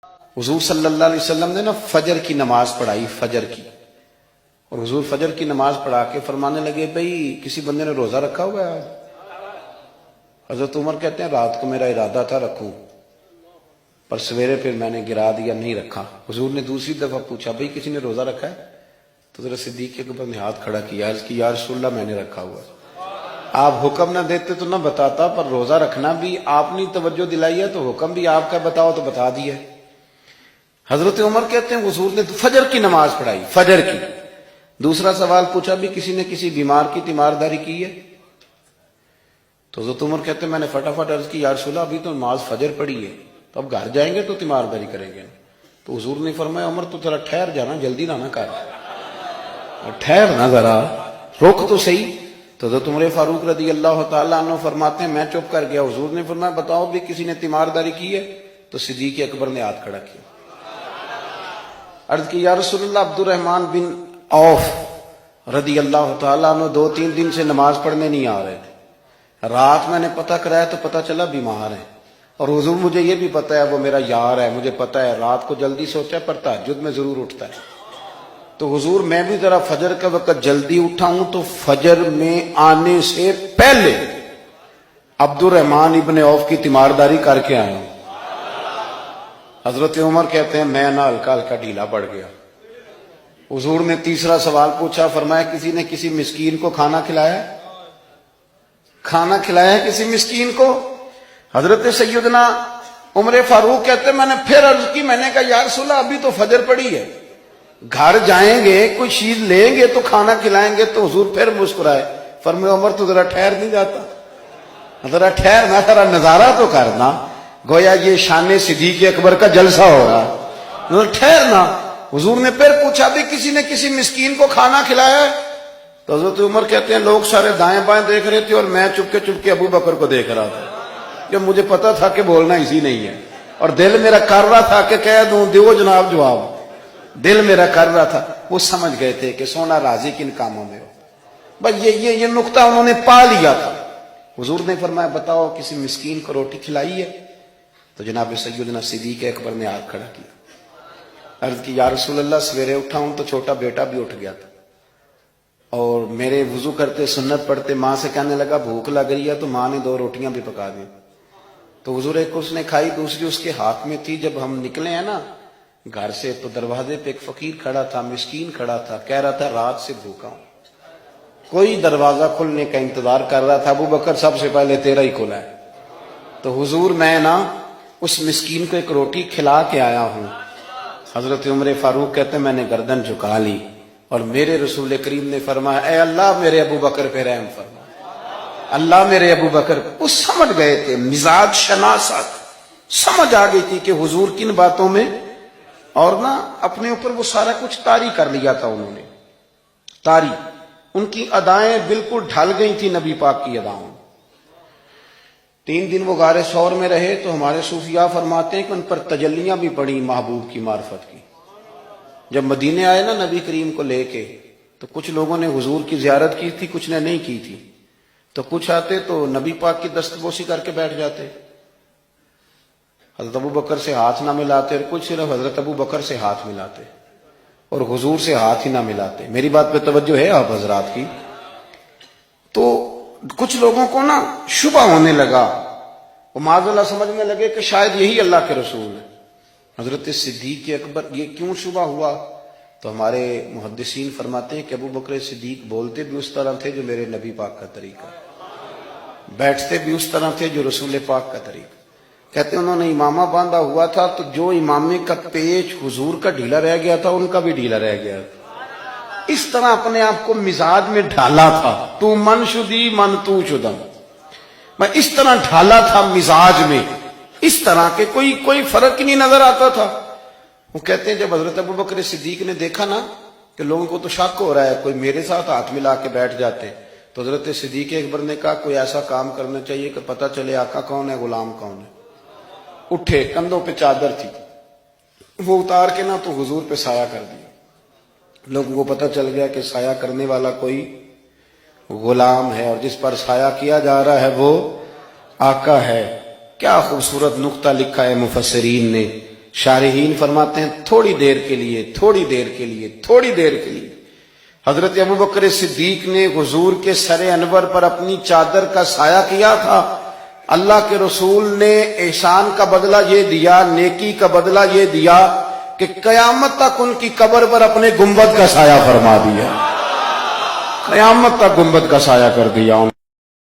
حضور صلی اللہ علیہ وسلم نے نا فجر کی نماز پڑھائی، فجر کی، اور حضور فجر کی نماز پڑھا کے فرمانے لگے بھئی کسی بندے نے روزہ رکھا ہوا ہے آج؟ حضرت عمر کہتے ہیں رات کو میرا ارادہ تھا رکھوں، پر سویرے پھر میں نے گرا دیا، نہیں رکھا۔ حضور نے دوسری دفعہ پوچھا بھئی کسی نے روزہ رکھا ہے؟ تو حضرت صدیق اکبر نے ہاتھ کھڑا کیا، عرض کی یا رسول اللہ میں نے رکھا ہوا ہے۔ آپ حکم نہ دیتے تو نہ بتاتا، پر روزہ رکھنا بھی آپ نے توجہ دلائی ہے تو حکم بھی آپ کا بتاؤ تو بتا دیا۔ حضرت عمر کہتے ہیں حضور نے فجر کی نماز پڑھائی، فجر کی۔ دوسرا سوال پوچھا بھی کسی نے کسی بیمار کی تیمارداری کی ہے؟ تو حضرت عمر کہتے ہیں میں نے فٹافٹ عرض کی یا رسول اللہ ابھی تو نماز فجر پڑھی ہے، تو اب گھر جائیں گے تو تیمارداری کریں گے۔ تو حضور نے فرمایا عمر تو ذرا ٹھہر جانا، جلدی نہ کر، ٹھہر نہ، ذرا روک تو صحیح۔ تو حضرت عمر فاروق رضی اللہ تعالیٰ عنہ فرماتے ہیں میں چپ کر گیا، حضور نے فرمایا بتاؤ بھی کسی نے تیمارداری کی ہے؟ تو صدیق اکبر نے ہاتھ کھڑا کیا، عرض کی یا رسول اللہ عبد الرحمن بن عوف رضی اللہ تعالیٰ عنہ 2-3 دن سے نماز پڑھنے نہیں آ رہے تھے، رات میں نے پتہ کرایا تو پتہ چلا بیمار ہے، اور حضور مجھے یہ بھی پتہ ہے وہ میرا یار ہے، مجھے پتہ ہے رات کو جلدی سوتا ہے پر تہجد میں ضرور اٹھتا ہے، تو حضور میں بھی ذرا فجر کا وقت جلدی اٹھا ہوں تو فجر میں آنے سے پہلے عبد الرحمن ابن عوف کی تیمارداری کر کے آیا ہوں۔ حضرت عمر کہتے ہیں میں نہ ہلکا ہلکا ڈھیلا پڑ گیا۔ حضور نے تیسرا سوال پوچھا، فرمایا کسی نے کسی مسکین کو کھانا کھلایا؟ کھانا کھلایا ہے کسی مسکین کو؟ حضرت سیدنا عمر فاروق کہتے ہیں میں نے پھر عرض کی، میں نے کہا یا رسول اللہ ابھی تو فجر پڑی ہے، گھر جائیں گے کوئی چیز لیں گے تو کھانا کھلائیں گے۔ تو حضور پھر مسکرائے، فرمایا عمر تو ذرا ٹھہر نہیں جاتا، ذرا ٹھہرنا، ذرا نظارہ تو کرنا، گویا یہ شان صدیق اکبر کا جلسہ ہو رہا، ٹھہرنا۔ حضور نے پھر پوچھا بھی کسی نے کسی مسکین کو کھانا کھلایا ہے؟ تو حضرت عمر کہتے ہیں لوگ سارے دائیں بائیں دیکھ رہے تھے اور میں چپکے ابو بکر کو دیکھ رہا تھا، کہ مجھے پتا تھا کہ بولنا اسی نہیں ہے، اور دل میرا کر رہا تھا کہ کہہ دوں دیو جناب جواب، دل میرا کر رہا تھا۔ وہ سمجھ گئے تھے کہ سونا راضی کن کاموں میں ہو، بس یہ نقطہ انہوں نے پا لیا تھا۔ حضور نے فرمایا بتاؤ کسی مسکین کو روٹی کھلائی ہے؟ تو جناب سیدنا صدیق اکبر نے ہاتھ کھڑا کیا، عرض کی یا رسول اللہ سویرے اٹھا ہوں تو چھوٹا بیٹا بھی اٹھ گیا تھا، اور میرے وضو کرتے سنت پڑھتے ماں سے کہنے لگا بھوک لگ رہی ہے، تو ماں نے 2 روٹیاں بھی پکا دی، تو حضور ایک اس نے کھائی دوسری اس کے ہاتھ میں تھی۔ جب ہم نکلے ہیں نا گھر سے تو دروازے پہ ایک فقیر کھڑا تھا، مسکین کھڑا تھا، کہہ رہا تھا رات سے بھوکا ہوں، کوئی دروازہ کھلنے کا انتظار کر رہا تھا، ابو بکر سب سے پہلے تیرا ہی کھلا ہے۔ تو حضور میں نا اس مسکین کو ایک روٹی کھلا کے آیا ہوں۔ حضرت عمر فاروق کہتے ہیں میں نے گردن جھکا لی، اور میرے رسول کریم نے فرمایا اے اللہ میرے ابو بکر پہ رحم فرما، اللہ میرے ابو بکر۔ وہ سمجھ گئے تھے، مزاج شناست سمجھ آ گئی تھی کہ حضور کن باتوں میں، اور نہ اپنے اوپر وہ سارا کچھ طاری کر لیا تھا انہوں نے، طاری، ان کی ادائیں بالکل ڈھل گئی تھی نبی پاک کی اداؤں۔ 3 دن وہ غار ثور میں رہے تو ہمارے صوفیاء فرماتے ہیں کہ ان پر تجلیاں بھی پڑی محبوب کی معرفت کی۔ جب مدینے آئے نا نبی کریم کو لے کے، تو کچھ لوگوں نے حضور کی زیارت کی تھی، کچھ نے نہیں کی تھی، تو کچھ آتے تو نبی پاک کی دستبوسی کر کے بیٹھ جاتے، حضرت ابو بکر سے ہاتھ نہ ملاتے، اور کچھ صرف حضرت ابو بکر سے ہاتھ ملاتے اور حضور سے ہاتھ ہی نہ ملاتے۔ میری بات پہ توجہ ہے آپ حضرات کی؟ تو کچھ لوگوں کو نا شبہ ہونے لگا، وہ معاذ اللہ سمجھنے لگے کہ شاید یہی اللہ کے رسول ہے۔ حضرت صدیق اکبر، یہ کیوں شبہ ہوا؟ تو ہمارے محدثین فرماتے ہیں کہ ابو بکر صدیق بولتے بھی اس طرح تھے جو میرے نبی پاک کا طریقہ، بیٹھتے بھی اس طرح تھے جو رسول پاک کا طریقہ۔ کہتے ہیں انہوں نے امامہ باندھا ہوا تھا تو جو امامے کا پیچ حضور کا ڈھیلا رہ گیا تھا ان کا بھی ڈھیلا رہ گیا تھا، اس طرح اپنے آپ کو مزاج میں ڈھالا تھا، تو من شدی من تو شدم، میں اس طرح ڈھالا تھا مزاج میں، اس طرح کے کوئی فرق ہی نہیں نظر آتا تھا۔ وہ کہتے ہیں جب حضرت ابو بکر صدیق نے دیکھا نا کہ لوگوں کو تو شک ہو رہا ہے، کوئی میرے ساتھ ہاتھ ملا کے بیٹھ جاتے، تو حضرت صدیق اکبر نے کہا کوئی ایسا کام کرنا چاہیے کہ پتہ چلے آقا کون ہے غلام کون ہے۔ اٹھے، کندھوں پہ چادر تھی، وہ اتار کے نا تو حضور پہ سایہ کر دیا، لوگوں کو پتہ چل گیا کہ سایہ کرنے والا کوئی غلام ہے، اور جس پر سایہ کیا جا رہا ہے وہ آقا ہے۔ کیا خوبصورت نقطہ لکھا ہے مفسرین نے شارحین فرماتے ہیں تھوڑی دیر کے لیے، تھوڑی دیر کے لیے، تھوڑی دیر کے لیے حضرت ابوبکر صدیق نے حضور کے سر انور پر اپنی چادر کا سایہ کیا تھا۔ اللہ کے رسول نے احسان کا بدلہ یہ دیا، نیکی کا بدلہ یہ دیا کہ قیامت تک ان کی قبر پر اپنے گنبد کا سایہ فرما دیا، قیامت تک گنبد کا سایہ کر دیا۔